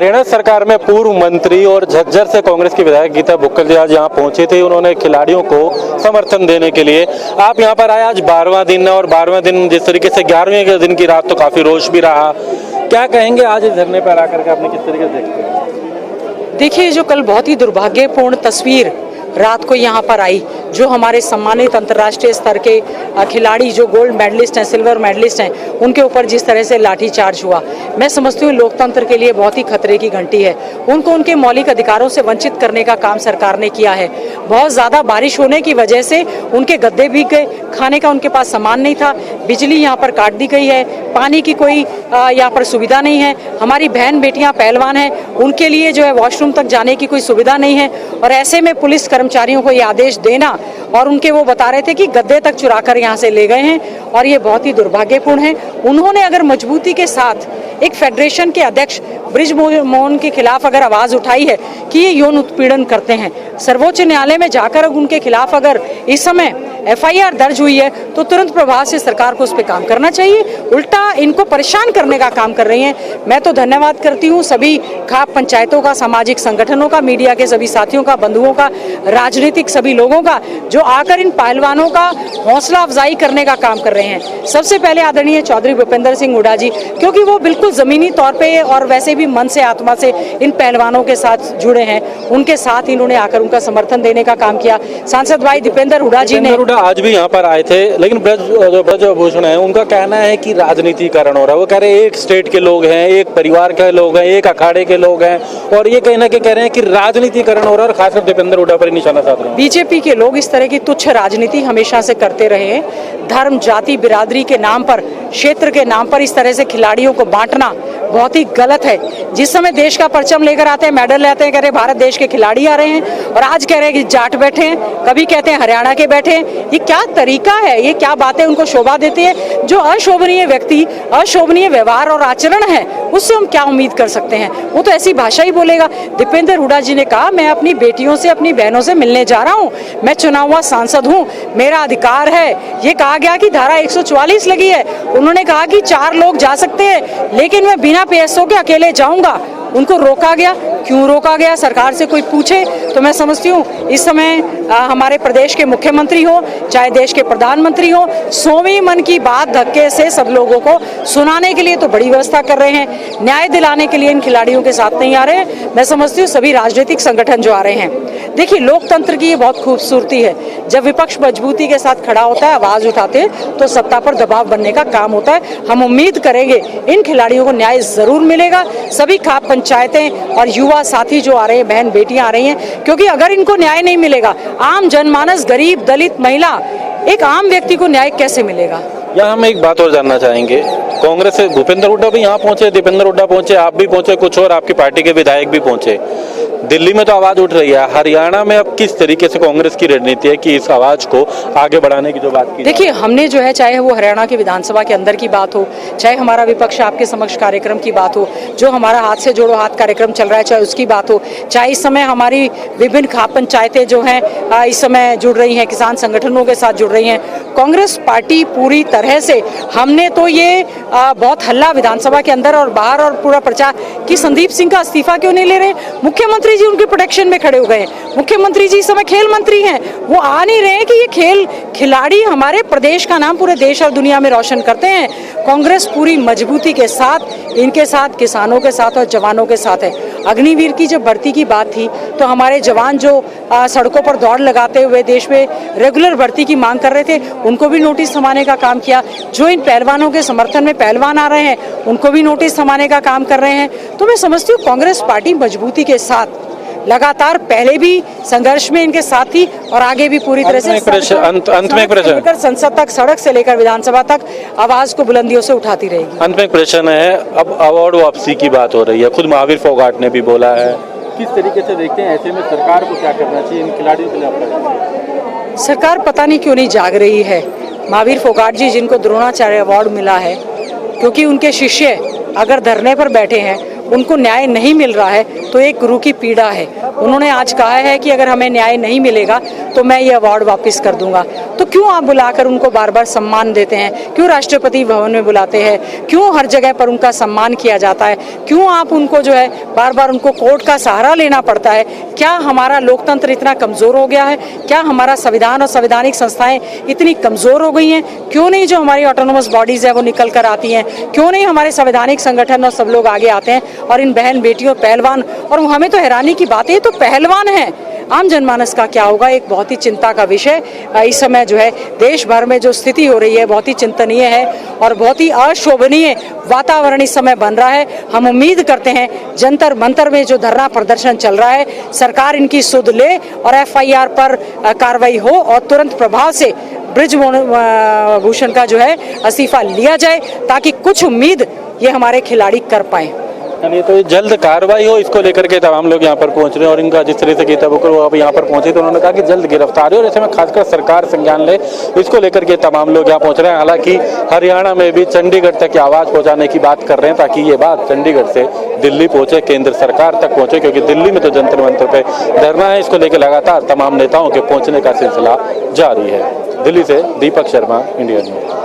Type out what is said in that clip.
हरियाणा सरकार में पूर्व मंत्री और झज्जर से कांग्रेस की विधायक गीता बुक्कल जी आज यहाँ पहुंचे थे। उन्होंने खिलाड़ियों को समर्थन देने के लिए आप यहाँ पर आए। आज 12वां दिन है और 12वें दिन जिस तरीके से 11वें दिन की रात तो काफी रोष भी रहा। क्या कहेंगे आज इस धरने पर आकर के आपने किस तरीके से देखते हैं? देखिए, जो कल बहुत ही दुर्भाग्यपूर्ण तस्वीर रात को यहाँ पर आई, जो हमारे सम्मानित अंतर्राष्ट्रीय स्तर के खिलाड़ी जो गोल्ड मेडलिस्ट हैं, सिल्वर मेडलिस्ट हैं, उनके ऊपर जिस तरह से लाठीचार्ज हुआ, मैं समझती हूँ लोकतंत्र के लिए बहुत ही खतरे की घंटी है। उनको उनके मौलिक अधिकारों से वंचित करने का काम सरकार ने किया है। बहुत ज़्यादा बारिश होने की वजह से उनके गद्दे भी गए, खाने का उनके पास सामान नहीं था, बिजली यहाँ पर काट दी गई है, पानी की कोई यहाँ पर सुविधा नहीं है। हमारी बहन बेटियाँ पहलवान हैं, उनके लिए जो है वॉशरूम तक जाने की कोई सुविधा नहीं है। और ऐसे में पुलिस कर्मचारियों को ये आदेश देना, और उनके वो बता रहे थे कि गद्दे तक चुरा कर यहाँ से ले गए हैं, और ये बहुत ही दुर्भाग्यपूर्ण है। उन्होंने अगर मजबूती के साथ एक फेडरेशन के अध्यक्ष बृजमोहन के खिलाफ अगर आवाज उठाई है कि ये यौन उत्पीड़न करते हैं, सर्वोच्च न्यायालय में जाकर उनके खिलाफ अगर इस समय FIR दर्ज हुई है, तो तुरंत प्रभाव से सरकार को उस पर काम करना चाहिए। उल्टा इनको परेशान करने का काम कर रही हैं। मैं तो धन्यवाद करती हूँ सभी खाप पंचायतों का, सामाजिक संगठनों का, मीडिया के सभी साथियों का, बंधुओं का, राजनीतिक सभी लोगों का, जो आकर इन पहलवानों का हौसला अफजाई करने का काम कर रहे हैं। सबसे पहले आदरणीय चौधरी भूपेंद्र सिंह हुड्डा जी, क्योंकि वो बिल्कुल जमीनी तौर पे और वैसे भी मन से आत्मा से इन पहलवानों के साथ जुड़े हैं। उनके साथ इन्होंने आकर उनका समर्थन देने का काम किया। सांसद भाई दीपेंद्र हुड्डा जी ने आज भी यहाँ पर आए थे, लेकिन ब्रजभूषण है, उनका कहना है कि राजनीतिकरण हो रहा है। वो कह रहे हैं एक स्टेट के लोग हैं, एक परिवार के लोग हैं, एक अखाड़े के लोग हैं, और ये कहीं ना कहीं कह रहे हैं कि राजनीतिकरण हो रहा है, और खासकर दीपेंद्र हुड्डा पर निशाना साध रहे हैं। बीजेपी के लोग इस तरह की तुच्छ राजनीति हमेशा से करते रहे हैं। धर्म, जाति, बिरादरी के नाम पर, क्षेत्र के नाम पर इस तरह से खिलाड़ियों को बांटना बहुत ही गलत है। जिस समय देश का परचम लेकर आते हैं, मेडल लेते हैं, कह रहे भारत देश के खिलाड़ी आ रहे हैं, और आज कह रहे हैं कि जाट बैठे हैं, कभी कहते हैं हरियाणा के बैठे हैं। ये क्या तरीका है? ये क्या बातें उनको शोभा देती है? जो अशोभनीय व्यक्ति, अशोभनीय व्यवहार और आचरण है, उससे हम क्या उम्मीद कर सकते हैं? वो तो ऐसी भाषा ही बोलेगा। दीपेंद्र हुड्डा जी ने कहा, मैं अपनी बेटियों से, अपनी बहनों से मिलने जा रहा हूँ, मैं चुना हुआ सांसद हूँ, मेरा अधिकार है। ये कहा गया कि धारा 144 लगी है। उन्होंने कहा कि 4 लोग जा सकते हैं, लेकिन मैं बिना PSO के अकेले जाऊंगा। उनको रोका गया। क्यों रोका गया? सरकार से कोई पूछे तो मैं समझती हूँ इस समय हमारे प्रदेश के मुख्यमंत्री हो, चाहे देश के प्रधानमंत्री हो, 100वीं मन की बात धक्के से सब लोगों को सुनाने के लिए तो बड़ी व्यवस्था कर रहे हैं। न्याय दिलाने के लिए इन खिलाड़ियों के साथ नहीं आ रहे हैं। मैं समझती हूँ सभी राजनीतिक संगठन जो आ रहे हैं। देखिए, लोकतंत्र की ये बहुत खूबसूरती है। जब विपक्ष मजबूती के साथ खड़ा होता है, आवाज उठाते हैं, तो सत्ता पर दबाव बनने का काम होता है। हम उम्मीद करेंगे इन खिलाड़ियों को न्याय जरूर मिलेगा। सभी खाप पंचायतें और युवा साथी जो आ रहे हैं, बहन बेटियां आ रही हैं, क्योंकि अगर इनको न्याय नहीं मिलेगा, आम जनमानस, गरीब, दलित, महिला, एक आम व्यक्ति को न्याय कैसे मिलेगा? यहाँ हम एक बात और जानना चाहेंगे। कांग्रेस से भूपेंद्र हुड्डा भी यहाँ पहुंचे, दीपेंद्र हुड्डा पहुंचे, आप भी पहुंचे, कुछ और आपकी पार्टी के विधायक भी पहुंचे। दिल्ली में तो आवाज उठ रही है, हरियाणा में अब किस तरीके से कांग्रेस की रणनीति है कि इस आवाज को आगे बढ़ाने की जो बात की? देखिए, हमने जो है, चाहे वो हरियाणा की विधानसभा के अंदर की बात हो, चाहे हमारा विपक्ष आपके समक्ष कार्यक्रम की बात हो, जो हमारा हाथ से जोड़ो हाथ कार्यक्रम चल रहा है, चाहे उसकी बात हो, चाहे इस समय हमारी विभिन्न खाप पंचायतें जो हैं इस समय जुड़ रही हैं, किसान संगठनों के साथ जुड़ रही हैं, कांग्रेस पार्टी पूरी तरह से, हमने तो ये बहुत हल्ला विधानसभा के अंदर और बाहर और पूरा प्रचार कि संदीप सिंह का इस्तीफा क्यों नहीं ले रहे। मुख्यमंत्री जी उनके प्रोटेक्शन में खड़े हो गए हैं। मुख्यमंत्री जी इस समय खेल मंत्री हैं, वो आ नहीं रहे कि ये खिलाड़ी हमारे प्रदेश का नाम पूरे देश और दुनिया में रोशन करते हैं। कांग्रेस पूरी मजबूती के साथ, इनके साथ, किसानों के साथ और जवानों के साथ है। अग्निवीर की जब भर्ती की बात थी, तो हमारे जवान जो सड़कों पर दौड़ लगाते हुए देश में रेगुलर भर्ती की मांग कर रहे थे, उनको भी नोटिस थमाने का काम किया। जो इन पहलवानों के समर्थन में पहलवान आ रहे हैं, उनको भी नोटिस थमाने का काम कर रहे हैं। तो मैं समझती हूँ कांग्रेस पार्टी मजबूती के साथ लगातार पहले भी संघर्ष में इनके साथ थी और आगे भी पूरी तरह से अंत में प्रश्न, संसद तक, सड़क से लेकर विधानसभा तक आवाज को बुलंदियों से उठाती रहेगी। अंत में एक प्रश्न है, अब अवार्ड वापसी की बात हो रही है, खुद महावीर फोगाट ने भी बोला है, किस तरीके से देखते हैं? ऐसे में सरकार को क्या करना चाहिए इन खिलाड़ियों के लिए? सरकार पता नहीं क्यों नहीं जाग रही है। महावीर फोगाट जी, जिनको द्रोणाचार्य अवार्ड मिला है, क्योंकि उनके शिष्य अगर धरने पर बैठे हैं, उनको न्याय नहीं मिल रहा है, तो एक गुरु की पीड़ा है। उन्होंने आज कहा है कि अगर हमें न्याय नहीं मिलेगा तो मैं ये अवार्ड वापस कर दूंगा। तो क्यों आप बुलाकर उनको बार बार सम्मान देते हैं? क्यों राष्ट्रपति भवन में बुलाते हैं? क्यों हर जगह पर उनका सम्मान किया जाता है? क्यों आप उनको जो है बार बार उनको कोर्ट का सहारा लेना पड़ता है? क्या हमारा लोकतंत्र इतना कमजोर हो गया है? क्या हमारा संविधान और संवैधानिक संस्थाएं इतनी कमजोर हो गई हैं? क्यों नहीं जो हमारी ऑटोनोमस बॉडीज है वो निकल कर आती हैं? क्यों नहीं हमारे संवैधानिक संगठन और सब लोग आगे आते हैं और इन बहन बेटियों पहलवान, और हमें तो हैरानी की बात है, ये तो पहलवान है, आम जनमानस का क्या होगा? एक बहुत ही चिंता का विषय इस समय जो है देश भर में जो स्थिति हो रही है बहुत ही चिंतनीय है और बहुत ही अशोभनीय वातावरण इस समय बन रहा है। हम उम्मीद करते हैं जंतर मंतर में जो धरना प्रदर्शन चल रहा है, सरकार इनकी सुध ले और FIR पर कार्रवाई हो और तुरंत प्रभाव से ब्रिजभूषण का जो है इस्तीफा लिया जाए ताकि कुछ उम्मीद ये हमारे खिलाड़ी कर पाए। यानी तो जल्द कार्रवाई हो, इसको लेकर के तमाम लोग यहाँ पर पहुंच रहे हैं। और इनका जिस तरह से गीता बुकर वो अब यहाँ पर पहुंचे तो उन्होंने कहा कि जल्द गिरफ्तारी और ऐसे में खासकर सरकार संज्ञान ले, इसको लेकर के तमाम लोग यहाँ पहुंच रहे हैं। हालांकि हरियाणा में भी चंडीगढ़ तक आवाज पहुंचाने की बात कर रहे हैं ताकि ये बात चंडीगढ़ से दिल्ली पहुंचे, केंद्र सरकार तक पहुंचे, क्योंकि दिल्ली में तो जंतर मंतर पे धरना है। इसको लेकर लगातार तमाम नेताओं के पहुंचने का सिलसिला जारी है। दिल्ली से दीपक शर्मा, इंडिया न्यूज।